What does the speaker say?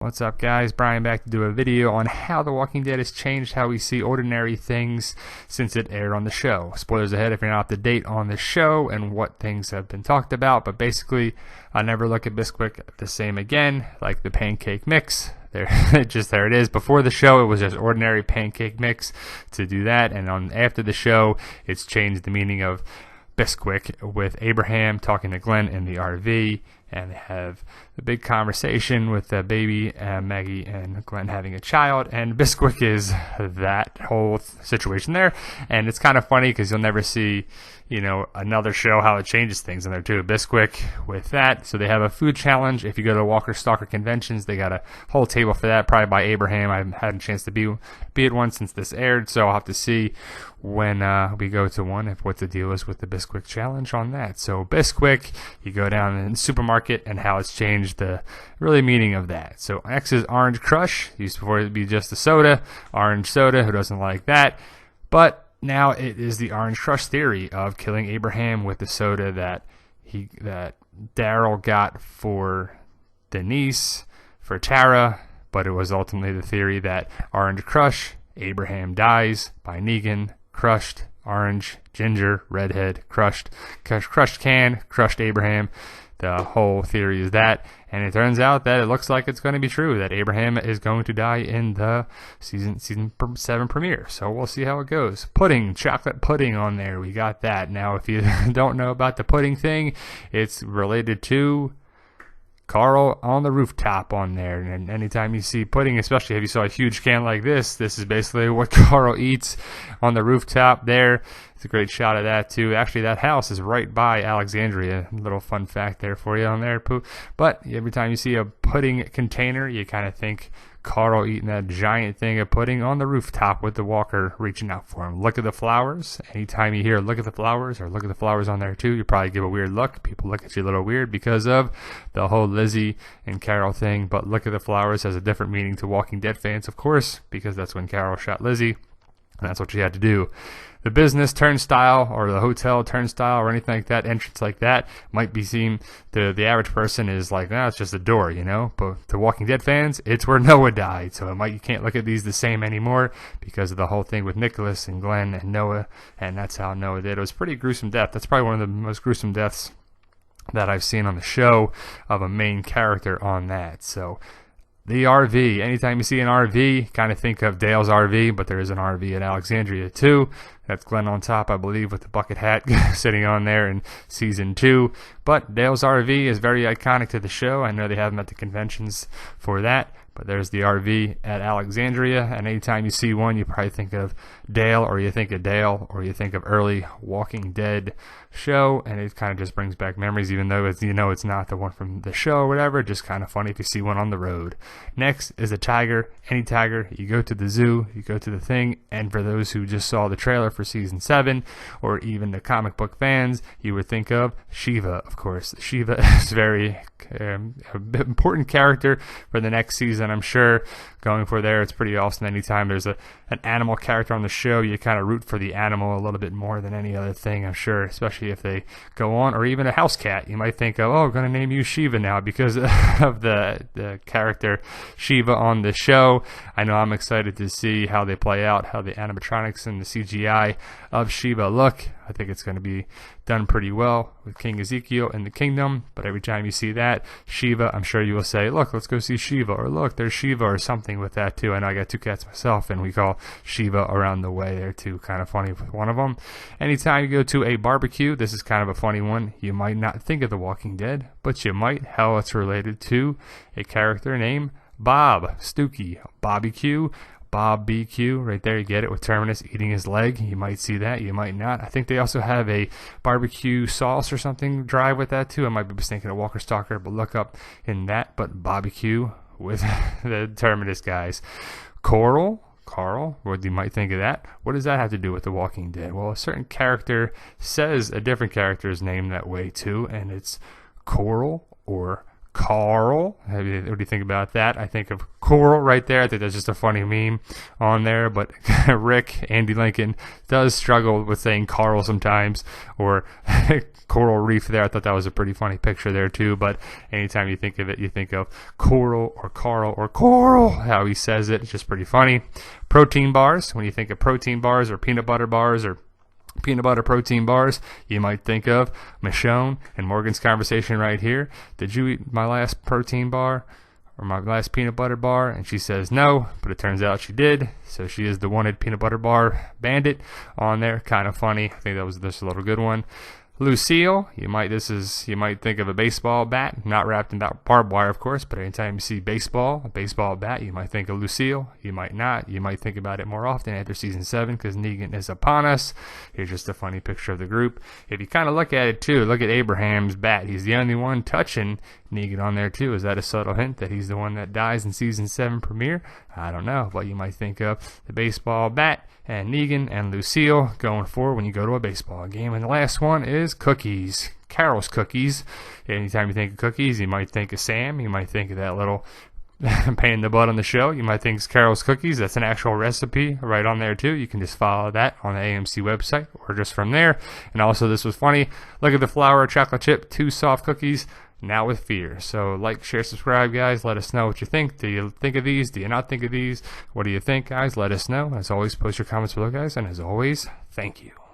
What's up, guys? Brian back to do a video on how The Walking Dead has changed how we see ordinary things since it aired on the show. Spoilers ahead if you're not up to date on the show and what things have been talked about, but basically I never look at Bisquick the same again, like the pancake mix. There it is. Before the show it was just ordinary pancake mix to do that, and after the show it's changed the meaning of Bisquick with Abraham talking to Glenn in the RV, and they have a big conversation with the baby, Maggie and Glenn having a child, and Bisquick is that whole situation there. And it's kind of funny because you'll never see, another show how it changes things in there too. Bisquick with that. So they have a food challenge. If you go to Walker Stalker conventions, they got a whole table for that, probably by Abraham. I haven't had a chance to be at one since this aired, so I'll have to see when we go to one what the deal is with the Bisquick challenge on that. So Bisquick, you go down in the supermarket and how it's changed the really meaning of that. So X is Orange Crush. Used before to be just a soda, orange soda. Who doesn't like that? But now it is the Orange Crush theory of killing Abraham with the soda that Daryl got for Denise, for Tara, but it was ultimately the theory that Orange Crush, Abraham dies by Negan, crushed, orange, ginger, redhead, crushed can, crushed Abraham. The whole theory is that, and it turns out that it looks like it's going to be true, that Abraham is going to die in the season 7 premiere. So we'll see how it goes. Pudding, chocolate pudding on there. We got that. Now, if you don't know about the pudding thing, it's related to Carl on the rooftop on there. And anytime you see pudding, especially if you saw a huge can like this is basically what Carl eats on the rooftop there. It's a great shot of that too. Actually, that house is right by Alexandria. A little fun fact there for you on there, Pooh. But every time you see a pudding container, you kind of think Carl eating that giant thing of pudding on the rooftop with the walker reaching out for him. Look at the flowers. Anytime you hear look at the flowers or look at the flowers on there too, you probably give a weird look. People look at you a little weird because of the whole Lizzie and Carol thing. But look at the flowers has a different meaning to Walking Dead fans, of course, because that's when Carol shot Lizzie. And that's what she had to do. The business turnstile or the hotel turnstile or anything like that, entrance like that, might be seen to the average person is like, it's just a door, But to Walking Dead fans, it's where Noah died. So you can't look at these the same anymore because of the whole thing with Nicholas and Glenn and Noah, and that's how Noah did. It was a pretty gruesome death. That's probably one of the most gruesome deaths that I've seen on the show of a main character on that. So the RV, anytime you see an RV, kind of think of Dale's RV, but there is an RV at Alexandria too. That's Glenn on top, I believe, with the bucket hat sitting on there in season 2. But Dale's RV is very iconic to the show. I know they have them at the conventions for that. But there's the RV at Alexandria, and anytime you see one, you probably think of Dale, or you think of Dale, or you think of early Walking Dead show, and it kind of just brings back memories, even though it's not the one from the show or whatever. Just kind of funny if you see one on the road. Next is a tiger. Any tiger, you go to the zoo, you go to the thing, and for those who just saw the trailer for season 7, or even the comic book fans, you would think of Shiva, of course. Shiva is very important character for the next season, I'm sure. Going for there, it's pretty awesome. Anytime there's an animal character on the show, you kind of root for the animal a little bit more than any other thing, I'm sure, especially if they go on, or even a house cat. You might think of, I'm going to name you Shiva now because of the character Shiva on the show. I know I'm excited to see how they play out, how the animatronics and the CGI of Shiva look. I think it's going to be done pretty well with King Ezekiel in the kingdom, but every time you see that, Shiva, I'm sure you will say, look, let's go see Shiva, or look, there's Shiva, or something with that too. I know I got 2 cats myself, and we call Shiva around the way there too. Kind of funny with one of them. Anytime you go to a barbecue, this is kind of a funny one. You might not think of The Walking Dead, but you might, how it's related to a character named Bob Stookie. Bobby Q. Bob BQ, right there, you get it, with Terminus eating his leg. You might see that, you might not. I think they also have a barbecue sauce or something drive with that too. I might be thinking of Walker Stalker, but look up in that. But barbecue with the Terminus guys. Carl, what you might think of that. What does that have to do with The Walking Dead? Well, a certain character says a different character's name that way too, and it's Coral or Carl. What do you think about that? I think of Coral right there. I think that's just a funny meme on there. But Rick, Andy Lincoln, does struggle with saying Carl sometimes, or Coral Reef there. I thought that was a pretty funny picture there too. But anytime you think of it, you think of Coral or Carl or Coral. How he says it, it's just pretty funny. Protein bars. When you think of protein bars or peanut butter bars or peanut butter protein bars, you might think of Michonne and Morgan's conversation right here. Did you eat my last protein bar or my last peanut butter bar? And she says no, but it turns out she did. So she is the wanted peanut butter bar bandit on there. Kind of funny. I think that was just a little good one. Lucille, you might think of a baseball bat, not wrapped in barbed wire, of course, but anytime you see a baseball bat, you might think of Lucille. You might not. You might think about it more often after season 7 because Negan is upon us. Here's just a funny picture of the group. If you kind of look at it too, look at Abraham's bat. He's the only one touching Negan on there too. Is that a subtle hint that he's the one that dies in season 7 premiere? I don't know, but you might think of the baseball bat and Negan and Lucille going forward when you go to a baseball game. And the last one is cookies. Carol's cookies. Anytime you think of cookies, you might think of Sam. You might think of that little pain in the butt on the show. You might think it's Carol's cookies. That's an actual recipe right on there too. You can just follow that on the AMC website or just from there. And also, this was funny. Look at the flour chocolate chip, 2 soft cookies. Now with fear. So like, share, subscribe, guys. Let us know what you think. Do you think of these? Do you not think of these? What do you think, guys? Let us know. As always, post your comments below, guys. And as always, thank you.